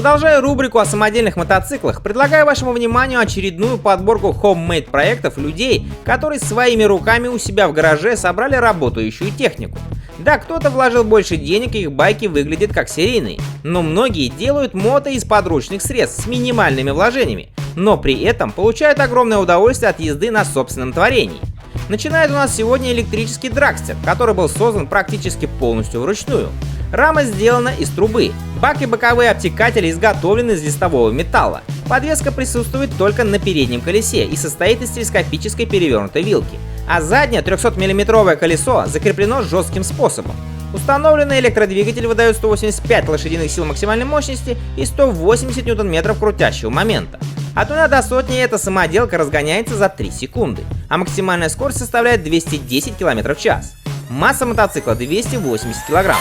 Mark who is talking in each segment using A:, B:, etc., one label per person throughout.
A: Продолжая рубрику о самодельных мотоциклах, предлагаю вашему вниманию очередную подборку homemade проектов людей, которые своими руками у себя в гараже собрали работающую технику. Да, кто-то вложил больше денег, и их байки выглядят как серийные, но многие делают мото из подручных средств с минимальными вложениями, но при этом получают огромное удовольствие от езды на собственном творении. Начинает у нас сегодня электрический драгстер, который был создан практически полностью вручную. Рама сделана из трубы, бак и боковые обтекатели изготовлены из листового металла. Подвеска присутствует только на переднем колесе и состоит из телескопической перевернутой вилки, а заднее 300-мм колесо закреплено жестким способом. Установленный электродвигатель выдает 185 лошадиных сил максимальной мощности и 180 ньютон-метров крутящего момента. От 0 до сотни эта самоделка разгоняется за 3 секунды, а максимальная скорость составляет 210 км в час. Масса мотоцикла 280 кг.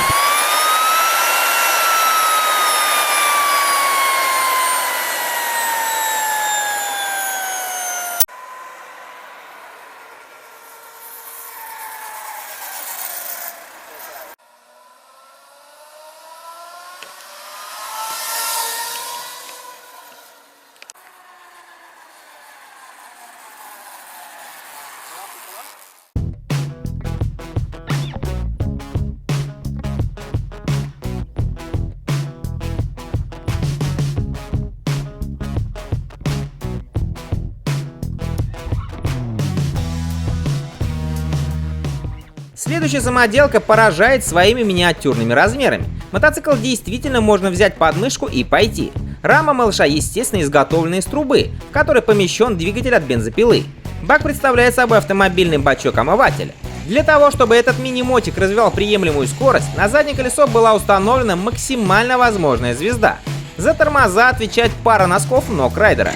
A: Следующая самоделка поражает своими миниатюрными размерами. Мотоцикл действительно можно взять под мышку и пойти. Рама малыша естественно изготовлена из трубы, в которой помещен двигатель от бензопилы. Бак представляет собой автомобильный бачок омывателя. Для того, чтобы этот мини-мотик развивал приемлемую скорость, на заднее колесо была установлена максимально возможная звезда. За тормоза отвечает пара носков ног райдера.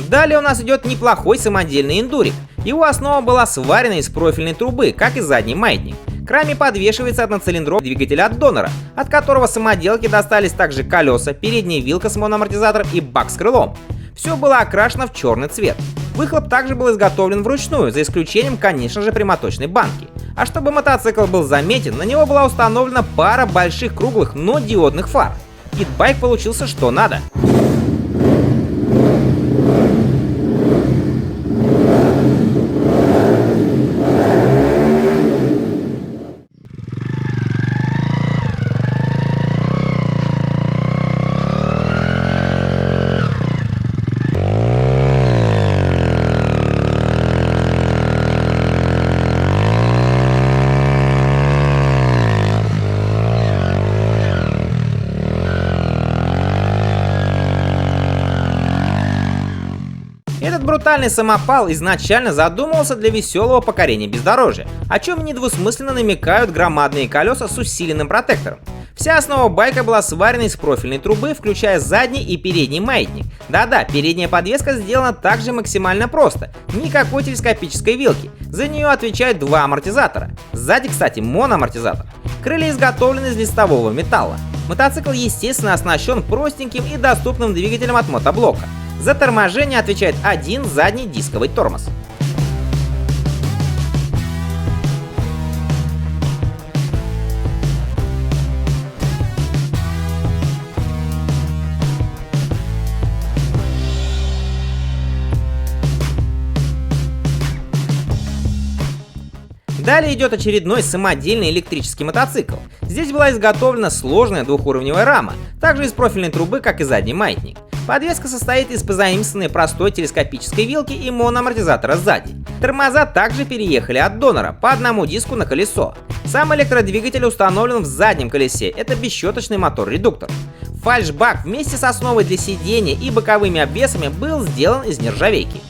A: Далее у нас идет неплохой самодельный эндурик. Его основа была сварена из профильной трубы, как и задний маятник. К раме подвешивается одноцилиндровый двигатель от донора, от которого самоделке достались также колеса, передняя вилка с моноамортизатором и бак с крылом. Все было окрашено в черный цвет. Выхлоп также был изготовлен вручную, за исключением, конечно же, прямоточной банки. А чтобы мотоцикл был заметен, на него была установлена пара больших круглых, но диодных фар. Кит-байк получился что надо. Этот брутальный самопал изначально задумывался для веселого покорения бездорожья, о чем недвусмысленно намекают громадные колеса с усиленным протектором. Вся основа байка была сварена из профильной трубы, включая задний и передний маятник. Да-да, передняя подвеска сделана также максимально просто, никакой телескопической вилки, за нее отвечают два амортизатора. Сзади, кстати, моноамортизатор. Крылья изготовлены из листового металла. Мотоцикл, естественно, оснащен простеньким и доступным двигателем от мотоблока. За торможение отвечает один задний дисковый тормоз. Далее идет очередной самодельный электрический мотоцикл. Здесь была изготовлена сложная двухуровневая рама, также из профильной трубы, как и задний маятник. Подвеска состоит из позаимствованной простой телескопической вилки и моноамортизатора сзади. Тормоза также переехали от донора по одному диску на колесо. Сам электродвигатель установлен в заднем колесе, это бесщеточный мотор-редуктор. Фальшбак вместе с основой для сидения и боковыми обвесами был сделан из нержавейки.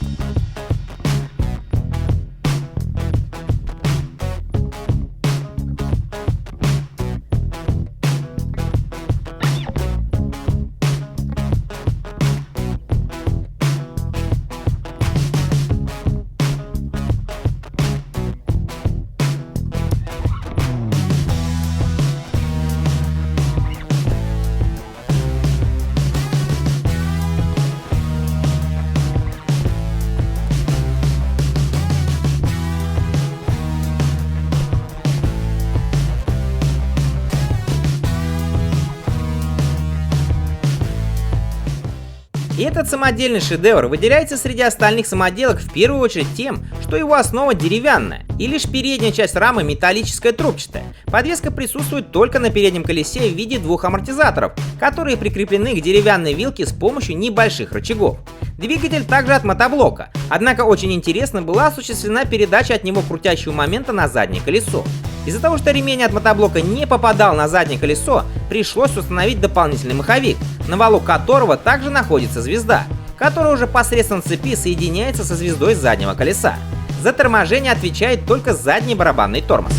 A: Этот самодельный шедевр выделяется среди остальных самоделок в первую очередь тем, что его основа деревянная, и лишь передняя часть рамы металлическая трубчатая. Подвеска присутствует только на переднем колесе в виде двух амортизаторов, которые прикреплены к деревянной вилке с помощью небольших рычагов. Двигатель также от мотоблока, однако очень интересно была осуществлена передача от него крутящего момента на заднее колесо. Из-за того, что ремень от мотоблока не попадал на заднее колесо, пришлось установить дополнительный маховик, на валу которого также находится звезда, которая уже посредством цепи соединяется со звездой заднего колеса. За торможение отвечает только задний барабанный тормоз.